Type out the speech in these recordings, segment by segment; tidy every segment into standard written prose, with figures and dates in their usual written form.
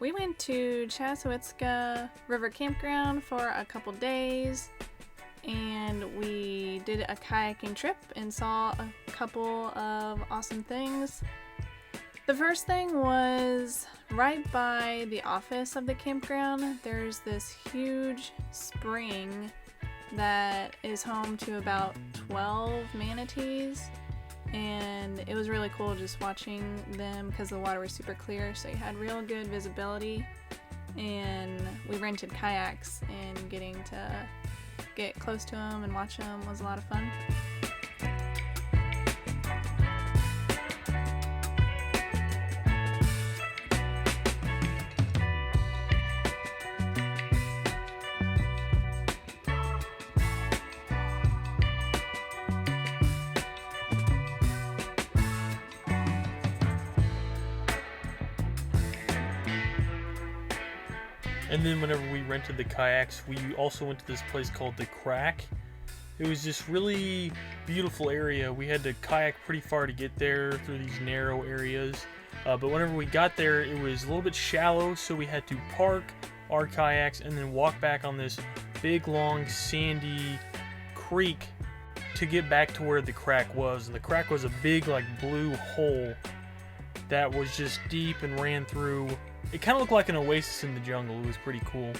We went to Chassahowitzka River Campground for a couple days, and we did a kayaking trip and saw a couple of awesome things. The first thing was right by the office of the campground, there's this huge spring that is home to about 12 manatees, and it was really cool just watching them because the water was super clear, so you had real good visibility, and we rented kayaks, and getting to get close to them and watch them was a lot of fun. And then whenever we rented the kayaks, we also went to this place called The Crack. It was this really beautiful area. We had to kayak pretty far to get there through these narrow areas. But whenever we got there, it was a little bit shallow, so we had to park our kayaks and then walk back on this big, long, sandy creek to get back to where the crack was. And the crack was a big, like, blue hole that was just deep and ran through. It kind of looked like an oasis in the jungle. It was pretty cool.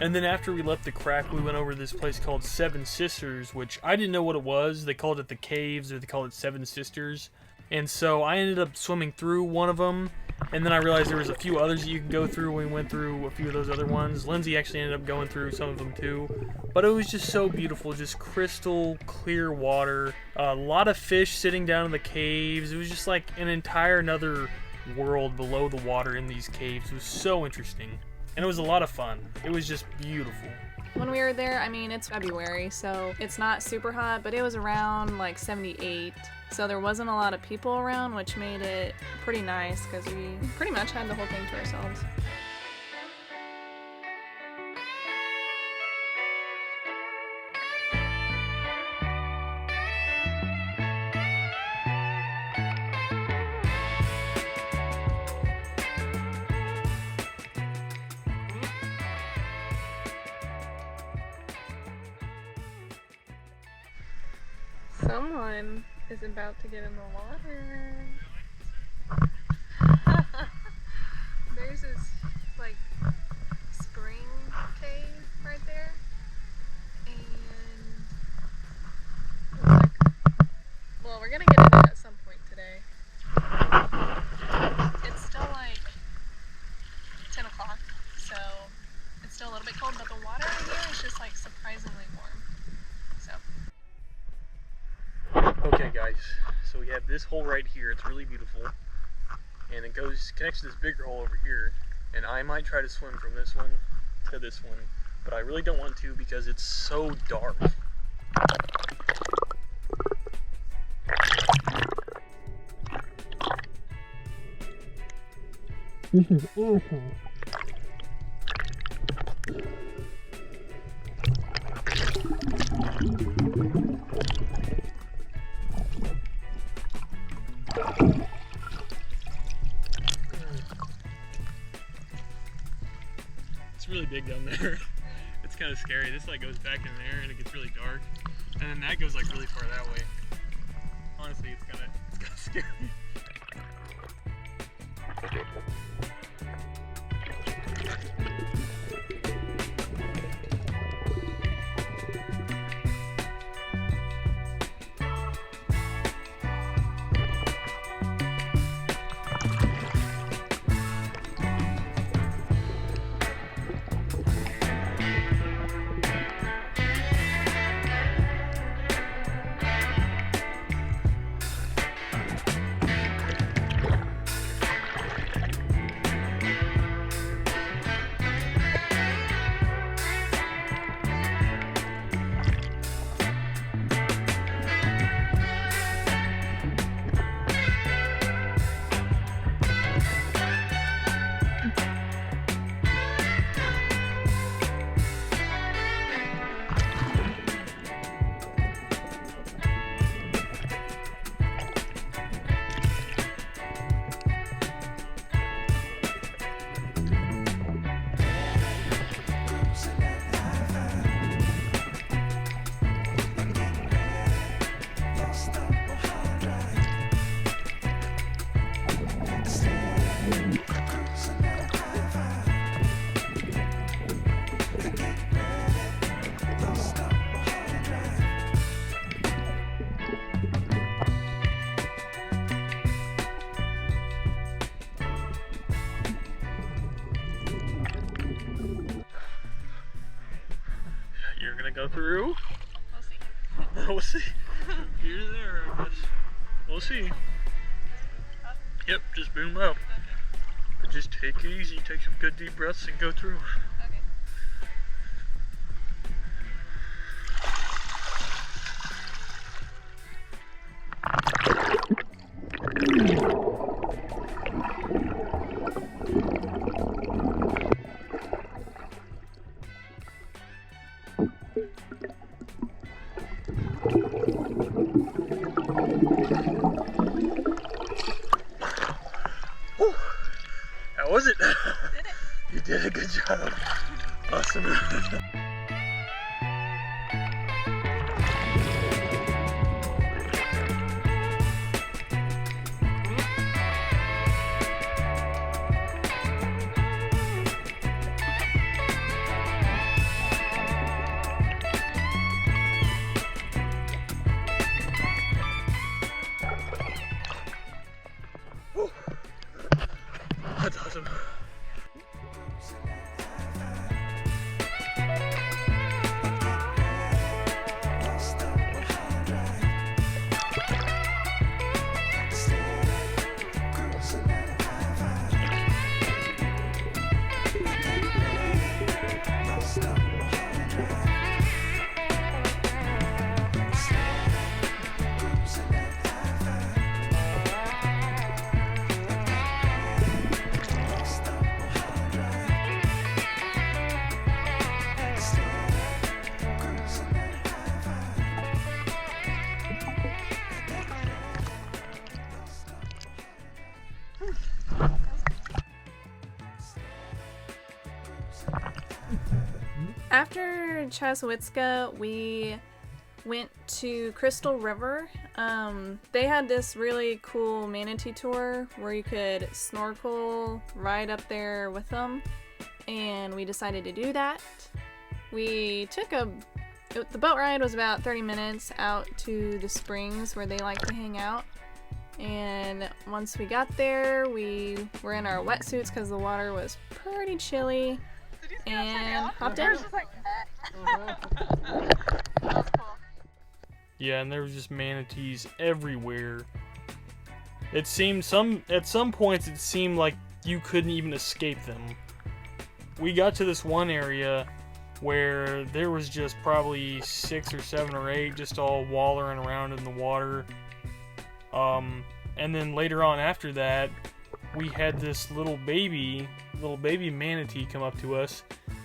And then after we left the crack, we went over to this place called Seven Sisters, which I didn't know what it was. They called it the Caves, or they called it Seven Sisters. And so I ended up swimming through one of them, and then I realized there was a few others that you can go through. We went through a few of those other ones. Linsey actually ended up going through some of them too. But it was just so beautiful, just crystal clear water. A lot of fish sitting down in the caves. It was just like an entire another world below the water in these caves. It was so interesting. And it was a lot of fun. It was just beautiful. When we were there, I mean, it's February, so it's not super hot, but it was around like 78. So there wasn't a lot of people around, which made it pretty nice because we pretty much had the whole thing to ourselves. Someone is about to get in the water. There's this like spring cave right there, and it's like, well, we're gonna get in it at some point today. It's still like 10 o'clock, so it's still a little bit cold, but the water in here is just like surprisingly warm. So. Okay guys, so we have this hole right here. It's really beautiful, and it connects to this bigger hole over here, and I might try to swim from this one to this one, but I really don't want to because it's so dark. This is awesome. It's really big down there. It's kind of scary. This like goes back in there and it gets really dark, and then that goes like really far that way. Honestly, it's kind of scary. You're gonna go through? We'll see. Here or there, I guess. We'll see. Yep, just boom up. But just take it easy, take some good deep breaths and go through. How was it? Did it? You did a good job. Awesome. That's awesome. After Chaswitzka, we went to Crystal River. They had this really cool manatee tour where you could snorkel right up there with them, and we decided to do that. We took the boat ride was about 30 minutes out to the springs where they like to hang out, and once we got there, we were in our wetsuits because the water was pretty chilly. And hopped in. Yeah, and there was just manatees everywhere. It seemed at some points it seemed like you couldn't even escape them. We got to this one area where there was just probably 6 or 7 or 8 just all wallering around in the water. And then later on after that, we had this little baby manatee come up to us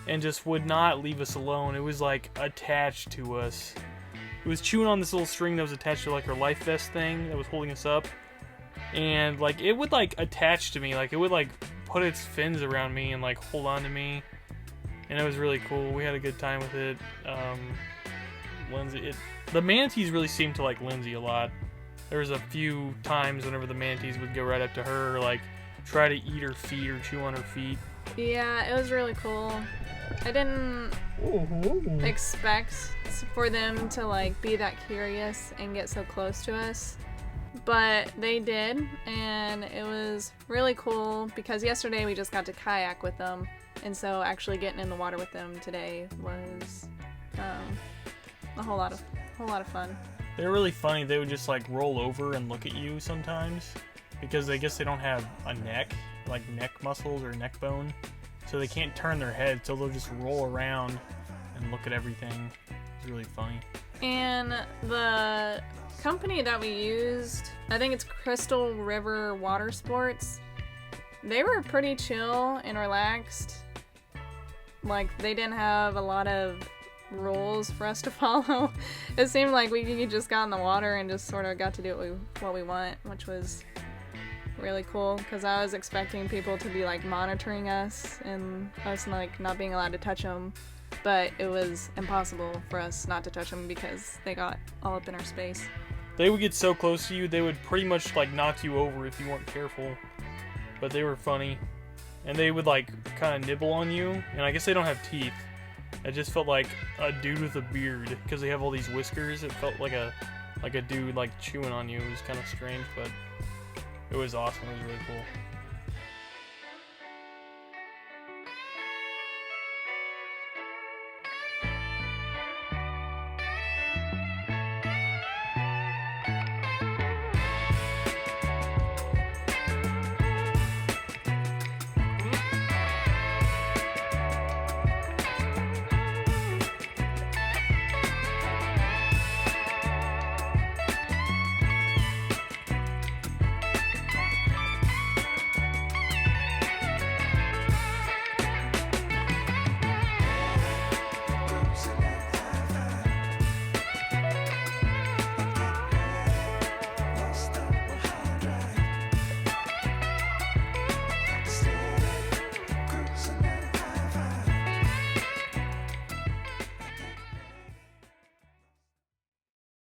and just would not leave us alone. It was like attached to us. It was chewing on this little string that was attached to like our life vest thing that was holding us up. And like it would like attach to me, like it would like put its fins around me and like hold on to me. And it was really cool. We had a good time with it. Linsey, the manatees really seemed to like Linsey a lot. There was a few times whenever the manatees would go right up to her, like try to eat her feet or chew on her feet. Yeah, it was really cool. I didn't expect for them to like be that curious and get so close to us, but they did, and it was really cool because yesterday we just got to kayak with them, and so actually getting in the water with them today was a whole lot of fun. They're really funny. They would just like roll over and look at you sometimes because I guess they don't have a neck, like neck muscles or neck bone, so they can't turn their head, so they'll just roll around and look at everything. It's really funny. And the company that we used, I think it's Crystal River Water Sports, they were pretty chill and relaxed. Like, they didn't have a lot of rules for us to follow. It seemed like we just got in the water and just sort of got to do what we want, which was really cool because I was expecting people to be like monitoring us and us like not being allowed to touch them, but it was impossible for us not to touch them because they got all up in our space. They would get so close to you, they would pretty much like knock you over if you weren't careful. But they were funny, and they would like kind of nibble on you, and I guess they don't have teeth. It just felt like a dude with a beard because they have all these whiskers. It felt like a dude like chewing on you. It was kind of strange, but it was awesome. It was really cool.